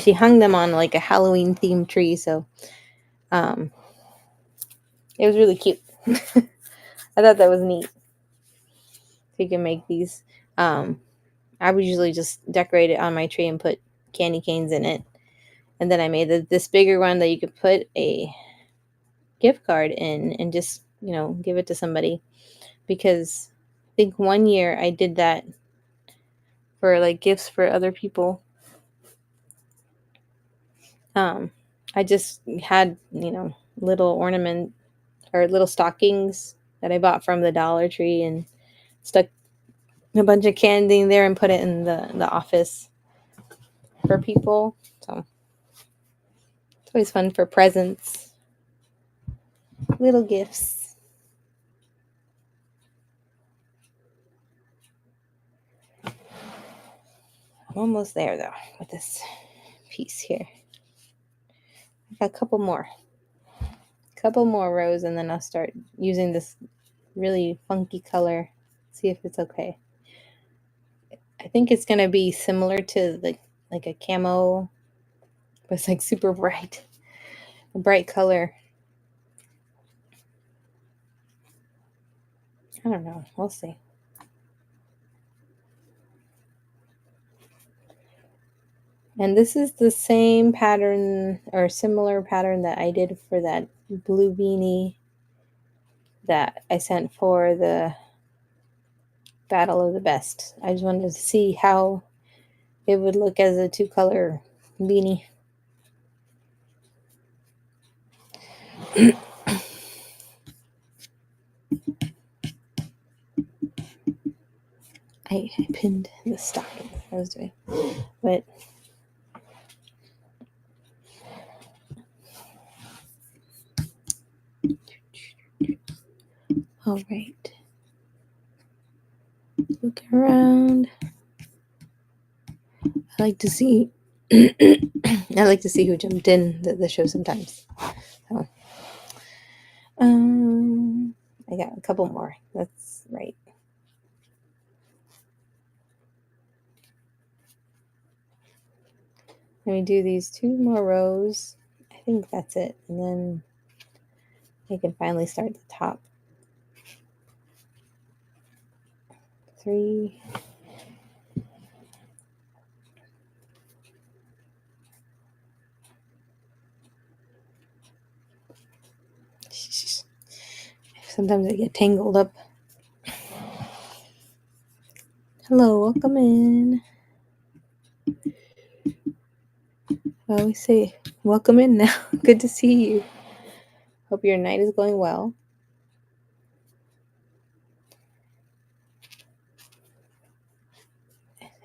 [SPEAKER 1] she hung them on like a Halloween themed tree, so it was really cute. I thought that was neat. So you can make these. I would usually just decorate it on my tree and put candy canes in it. And then I made this bigger one that you could put a gift card in and just, give it to somebody. Because I think one year I did that for like gifts for other people. I just had, little ornament or little stockings that I bought from the Dollar Tree, and stuck a bunch of candy in there and put it in the office for people. So it's always fun for presents, little gifts. I'm almost there though with this piece here. I got a couple more rows, and then I'll start using this really funky color. See if it's okay. I think it's gonna be similar to like a camo, but it's like super bright, a bright color. I don't know. We'll see. And this is the same pattern or similar pattern that I did for that blue beanie that I sent for the Battle of the Best. I just wanted to see how it would look as a 2-color beanie. I pinned the stocking I was doing. But all right. Look around. I like to see who jumped in the show sometimes. So, I got a couple more. That's right. Let me do these 2 more rows. I think that's it. And then I can finally start the top. 3. Sometimes I get tangled up. Hello, welcome in. I always say, welcome in now. Good to see you. Hope your night is going well.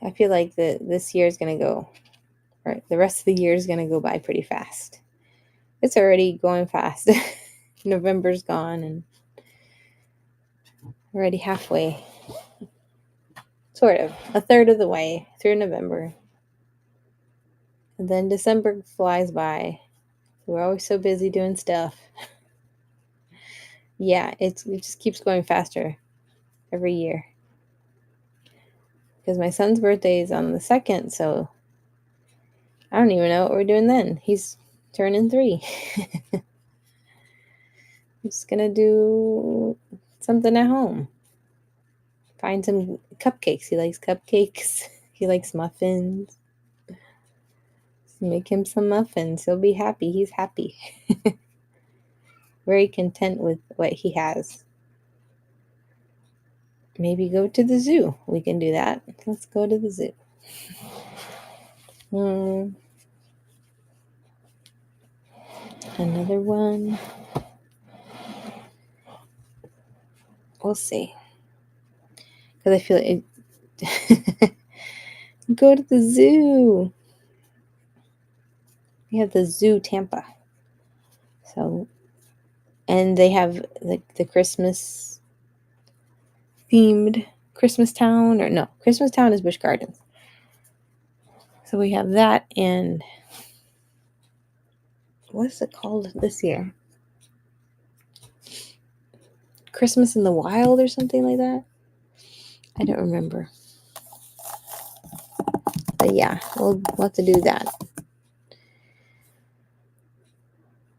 [SPEAKER 1] I feel like this year is going to go, or the rest of the year is going to go by pretty fast. It's already going fast. November's gone and already halfway. Sort of. A third of the way through November. And then December flies by. We're always so busy doing stuff. Yeah, it just keeps going faster every year. Because my son's birthday is on the 2nd, so I don't even know what we're doing then. He's turning 3. I'm just gonna do something at home. Find some cupcakes. He likes cupcakes. He likes muffins. Make him some muffins. He'll be happy. He's happy. Very content with what he has. Maybe go to the zoo. We can do that. Let's go to the zoo. Another one. We'll see. Because I feel like go to the zoo. We have the Zoo Tampa. So, and they have the Christmas themed Christmas Town, or no, Christmas Town is Busch Gardens. So we have that, and what's it called this year? Christmas in the Wild or something like that? I don't remember. But yeah, we'll have to do that.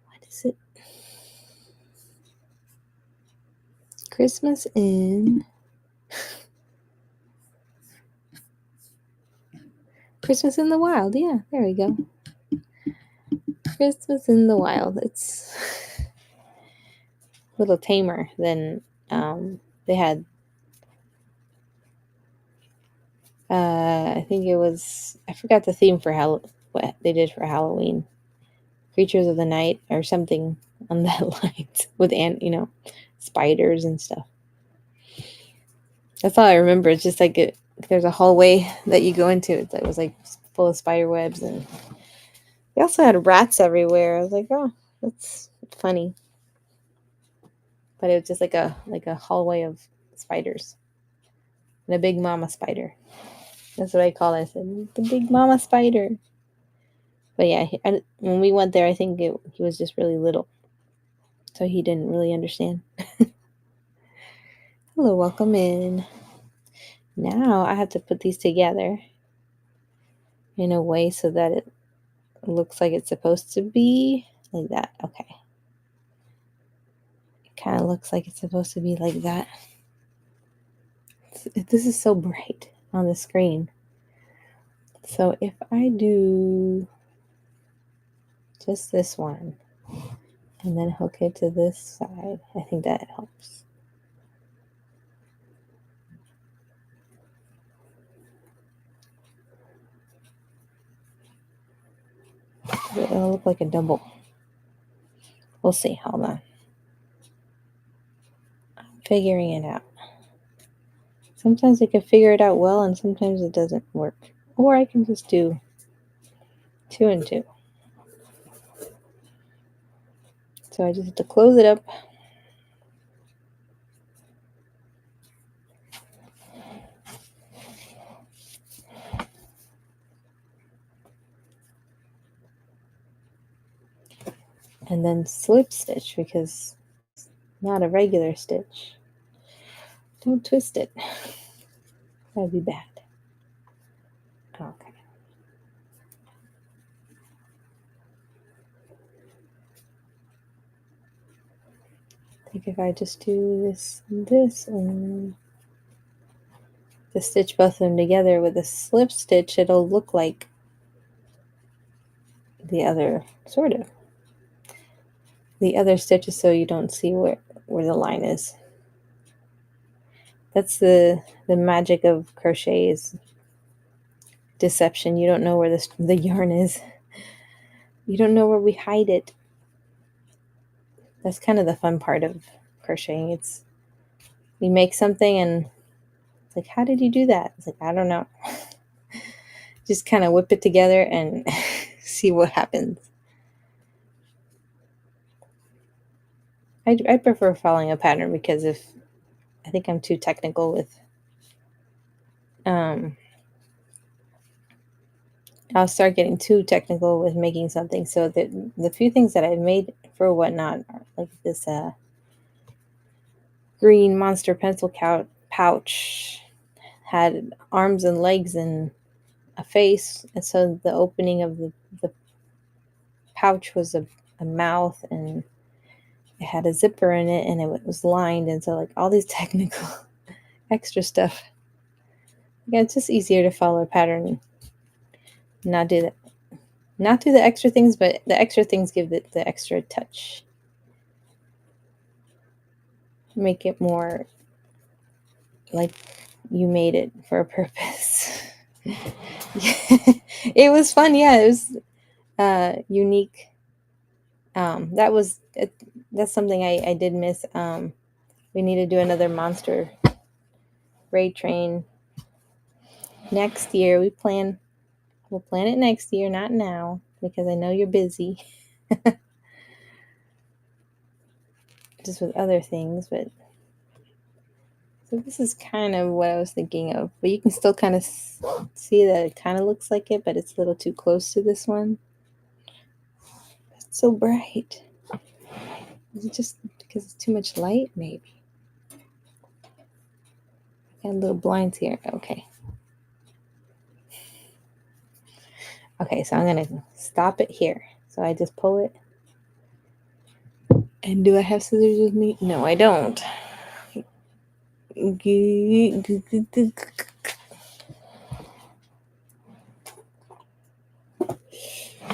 [SPEAKER 1] What is it? Christmas in the Wild. Yeah, there we go. Christmas in the Wild. It's a little tamer than they had. I think it was, I forgot the theme for what they did for Halloween. Creatures of the Night or something on that lines with spiders and stuff. That's all I remember. It's just like there's a hallway that you go into. It was like full of spider webs, and they also had rats everywhere. I was like, oh, that's funny. But it was just like a hallway of spiders and a big mama spider. That's what I call it. I said, the big mama spider. But yeah, when we went there, I think he was just really little. So he didn't really understand. Hello, welcome in. Now I have to put these together in a way so that it looks like it's supposed to be like that. Okay. It kind of looks like it's supposed to be like that. This is so bright on the screen. So if I do just this one and then hook it to this side, I think that helps. It'll look like a double. We'll see. Hold on. I'm figuring it out. Sometimes I can figure it out well, and sometimes it doesn't work. Or I can just do 2 and 2. So I just have to close it up. And then slip stitch, because it's not a regular stitch. Don't twist it. That'd be bad. Okay. I think if I just do this and this and to stitch both of them together with a slip stitch, it'll look like the other, sort of. The other stitches, so you don't see where the line is. That's the magic of crochet, is deception. You don't know where the yarn is. You don't know where we hide it. That's kind of the fun part of crocheting. It's we make something and it's like, how did you do that? It's like, I don't know. Just kind of whip it together and see what happens. I prefer following a pattern, because if I think I'm too technical with I'll start getting too technical with making something. So the few things that I've made for Whatnot are like this green monster pencil pouch, had arms and legs and a face, and so the opening of the pouch was a mouth, and it had a zipper in it, and it was lined, and so like all these technical extra stuff. Yeah, it's just easier to follow a pattern and not do the extra things, but the extra things give it the extra touch. Make it more like you made it for a purpose. It was fun. Yeah, it was unique. That's something I did miss. We need to do another monster raid train next year. We'll plan it next year, not now, because I know you're busy just with other things. But so this is kind of what I was thinking of, but you can still kind of see that it kind of looks like it, but it's a little too close to this one. It's so bright. Is it just because it's too much light? Maybe. Got little blinds here. Okay. Okay, so I'm going to stop it here. So I just pull it. And do I have scissors with me? No, I don't.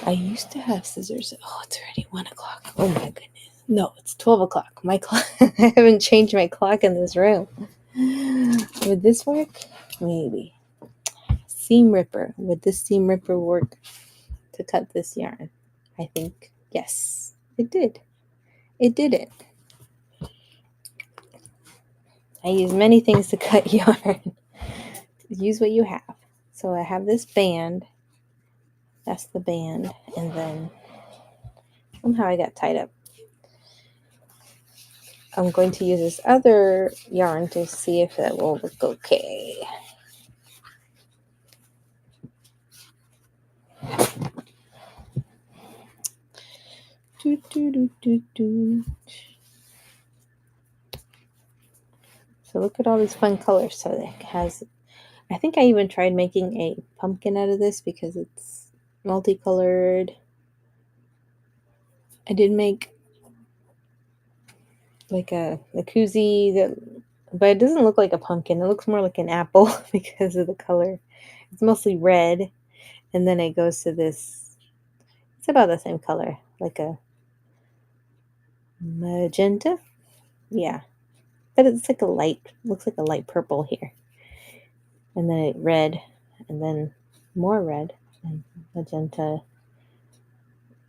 [SPEAKER 1] I used to have scissors. Oh, it's already 1 o'clock. Oh my goodness. No, it's 12 o'clock. My clock. I haven't changed my clock in this room. Would this work? Maybe. Seam ripper. Would this seam ripper work to cut this yarn? I think yes, it did. It did it. I use many things to cut yarn. Use what you have. So I have this band. That's the band. And then somehow I got tied up. I'm going to use this other yarn to see if that will look okay. So look at all these fun colors. So it has, I think I even tried making a pumpkin out of this because it's multicolored. I did make like a koozie that but it doesn't look like a pumpkin. It looks more like an apple because of the color. It's mostly red, and then it goes to this. It's about the same color, like a magenta. Yeah, but it's like a light. Looks like a light purple here, and then it red, and then more red, and magenta,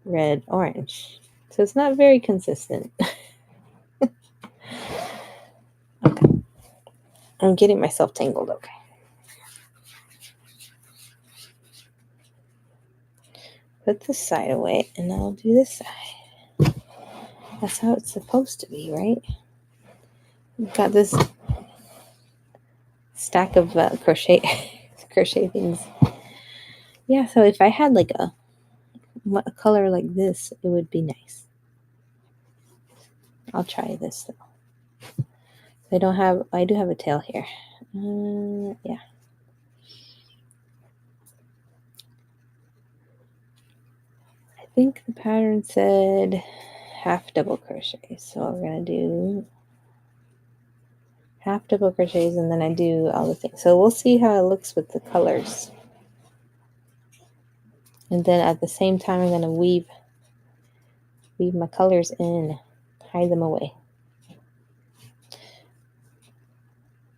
[SPEAKER 1] red, orange. So it's not very consistent. Okay, I'm getting myself tangled. Okay. Put this side away, and I'll do this side. That's how it's supposed to be, right? We've got this stack of crochet things. Yeah, so if I had like a color like this, it would be nice. I'll try this though. I do have a tail here. Yeah. I think the pattern said half double crochet, so we're gonna do half double crochets, and then I do all the things. So we'll see how it looks with the colors. And then at the same time, I'm going to weave my colors in, hide them away.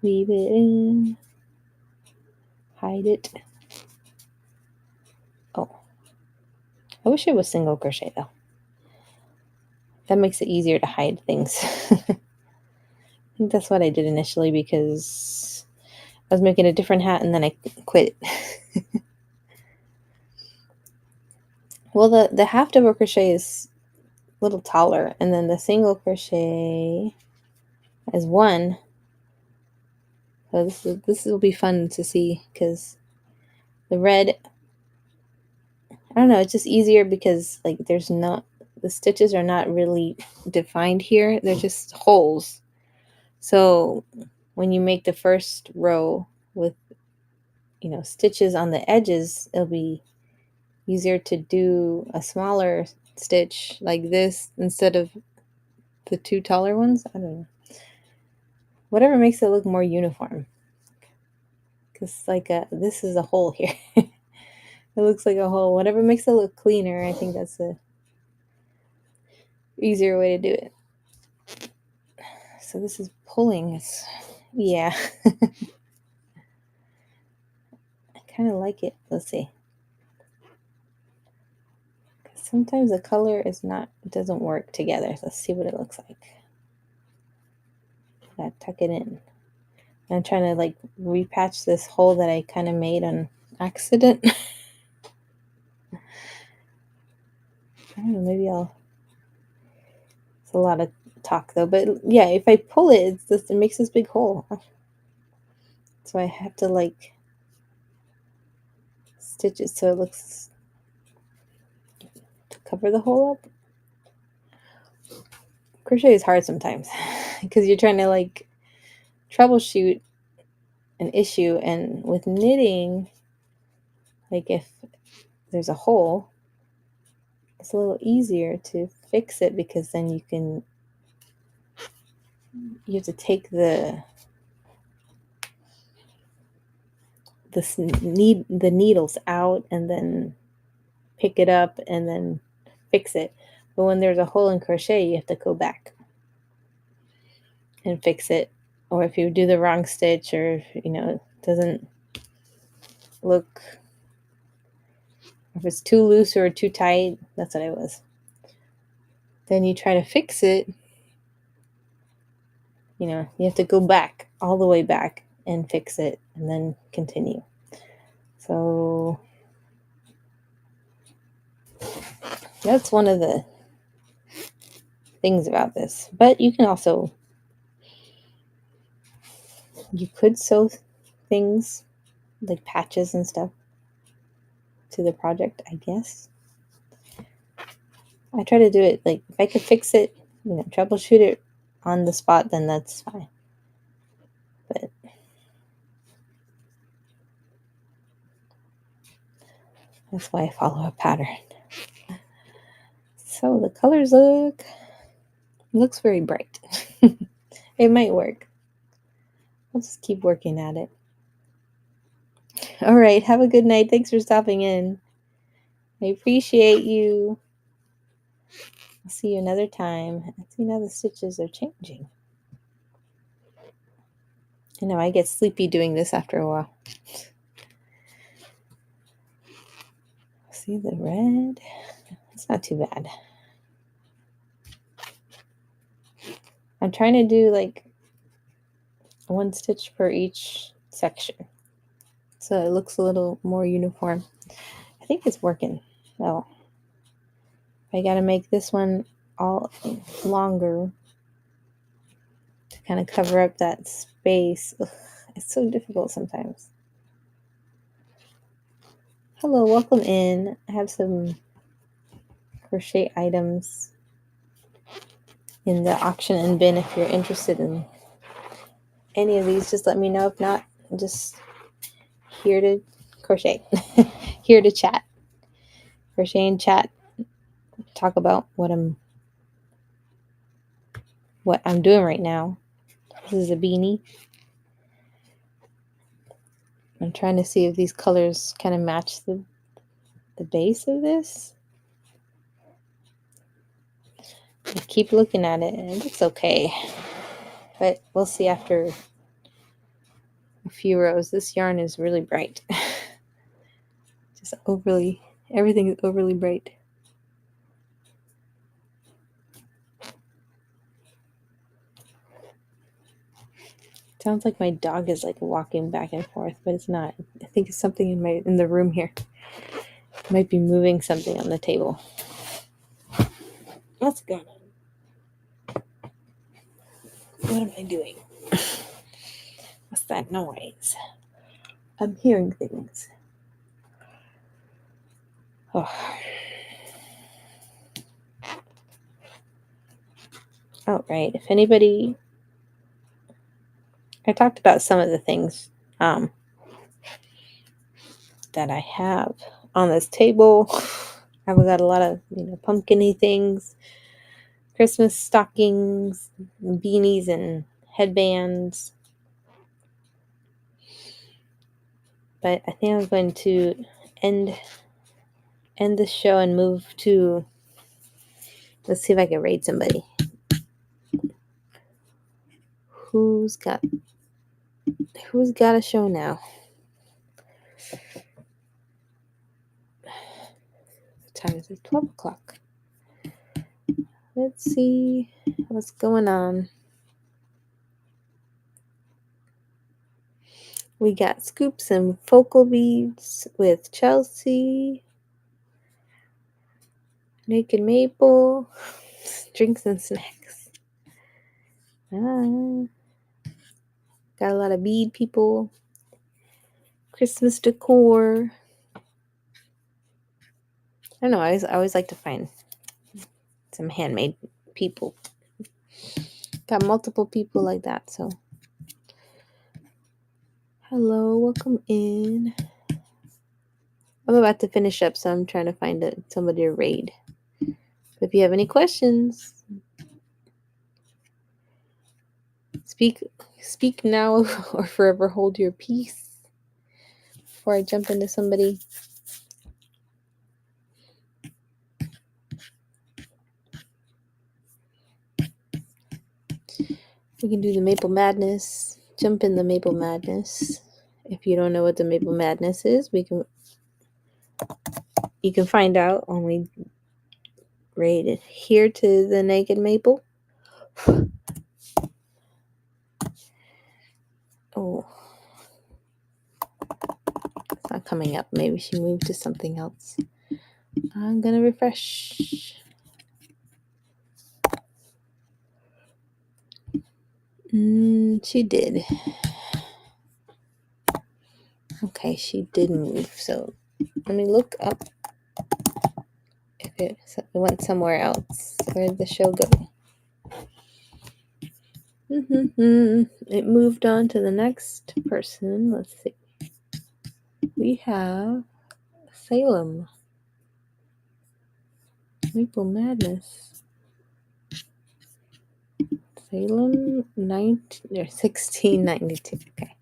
[SPEAKER 1] Weave it in, hide it. Oh, I wish it was single crochet though. That makes it easier to hide things. I think that's what I did initially because I was making a different hat and then I quit. Well, the half double crochet is a little taller, and then the single crochet is one. So this will be fun to see because the red, I don't know, it's just easier because like there's not, the stitches are not really defined here. They're just holes. So when you make the first row with, stitches on the edges, it'll be easier to do a smaller stitch like this instead of the two taller ones. I don't know. Whatever makes it look more uniform. Because like this is a hole here. It looks like a hole. Whatever makes it look cleaner, I think that's a easier way to do it. So this is pulling. Yeah. I kind of like it. Let's see. Sometimes the color it doesn't work together. Let's see what it looks like. I gotta tuck it in. I'm trying to like repatch this hole that I kind of made on accident. I don't know, maybe it's a lot of talk though, but yeah, if I pull it, it makes this big hole. So I have to like stitch it so it looks to cover the hole up. Crochet is hard sometimes because you're trying to like troubleshoot an issue, and with knitting, like if there's a hole, it's a little easier to fix it because then you have to take the needles out and then pick it up and then fix it. But when there's a hole in crochet, you have to go back and fix it. Or if you do the wrong stitch, or it doesn't look, if it's too loose or too tight, that's what it was. Then you try to fix it. You have to go back, all the way back, and fix it and then continue. So that's one of the things about this. But you could sew things like patches and stuff to the project, I guess. I try to do it like if I could fix it, troubleshoot it on the spot, then that's fine. But that's why I follow a pattern. So the colors looks very bright. It might work. I'll just keep working at it. All right, have a good night. Thanks for stopping in. I appreciate you. I'll see you another time. See, now the stitches are changing. I know I get sleepy doing this after a while. See the red? It's not too bad. I'm trying to do like one stitch per each section, so it looks a little more uniform. I think it's working. Oh, I gotta make this one all longer to kind of cover up that space. Ugh, it's so difficult sometimes. Hello, welcome in. I have some crochet items in the auction and bin. If you're interested in any of these, just let me know. If not, I'm just here to crochet. Here to chat. Crochet and chat. Talk about what I'm doing right now. This is a beanie. I'm trying to see if these colors kind of match the base of this. I keep looking at it and it looks okay, but we'll see after a few rows. This yarn is really bright. Just everything is overly bright. Sounds like my dog is like walking back and forth, but it's not. I think it's something in the room here. It might be moving something on the table. What's going on? What am I doing? What's that noise? I'm hearing things. Oh. Oh, right. If anybody, I talked about some of the things that I have on this table. I've got a lot of pumpkin-y things, Christmas stockings, beanies, and headbands. But I think I'm going to end the show and move to. Let's see if I can raid somebody. Who's got a show now? What time is it? 12 o'clock. Let's see what's going on. We got scoops and focal beads with Chelsea. Naked Maple. Drinks and snacks. Got a lot of bead people. Christmas decor. I don't know. I always like to find some handmade people. Got multiple people like that. So, hello, welcome in. I'm about to finish up, so I'm trying to find somebody to raid. But if you have any questions, speak now or forever hold your peace. Before I jump into somebody. We can do the Maple Madness. Jump in the Maple Madness. If you don't know what the Maple Madness is, you can find out when we raid it here to the Naked Maple. Oh, it's not coming up. Maybe she moved to something else. I'm gonna refresh. She did. Okay, she did move. So let me look up if it went somewhere else. Where did the show go? It moved on to the next person. Let's see. We have Salem. Maple Madness. Salem 1692. Okay.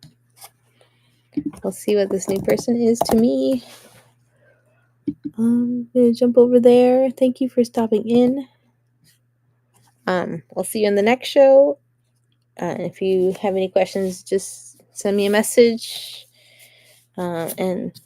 [SPEAKER 1] We'll see what this new person is to me. I'm gonna jump over there. Thank you for stopping in. I'll see you in the next show. If you have any questions, just send me a message. And